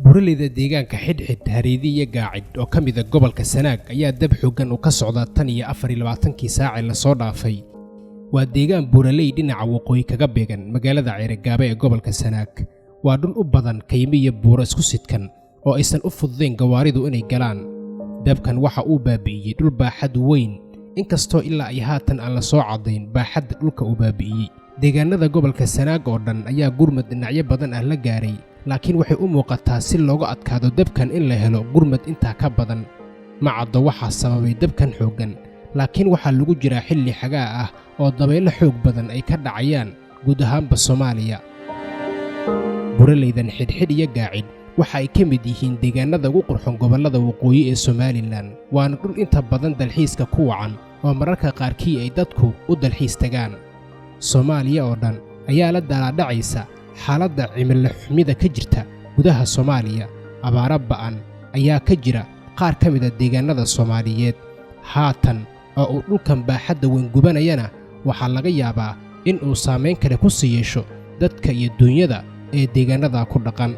buraleyda deegaanka xidhxid Hareedi iyo Gaacid oo ka mid ah gobolka Sanaag ayaa dab xooggan u ka socda tan iyo 24 saac la soo dhaafay. waa deegaan buraley dhinaca waqooyi kaga beegan magaalada Ceergaabo ee gobolka Sanaag. waa dhul u badan kaymo iyo buuro isku sidkan oo aysan u fududeyn gawaaridu inay galaan. dabkan waxa uu baabi'iyay dhul baaxad weyn, inkastoo ilaa ay haatan aan la soo cadayn baaxadda dhulka uu baabi'iyay. deegaanada gobolka Sanaag oo dhan ayaa gurmad dhinacyo badan la gaaray, laakiin waxay u muuqataa si looga adkaado dabkan in la helo gurmad intaa ka badan. ma caddo waxa sababay dabkan xooggan, laakiin waxaa lagu jiraa xilli xagaa ah oo dabaylo xoog badan ay ka dhacayaan guud ahaanba Soomaaliya. buraleydan xidhxid iyo Gaacid waxa ay ka mid yihiin deegaanada ugu qurxoon gobolada waqooyi ee Somaliland, waana dhul inta badan dalxiiska ku wacan oo mararka qaarkii ay dadku u dalxiis tagaan. Soomaaliya oo dhan ayaa la dalaadhacaysa xaaladda cimilo xumida ka jirta gudaha Soomaaliya. abaaro ba'an ayaa ka jira qaar ka mid ah deegaanada Soomaaliyeed haatan oo uu dhulkan baaxadda weyn gubanayana waxaa laga yaabaa in uu saameyn kale ku sii yeesho dadka iyo dunyada ee deegaanada ku dhaqan.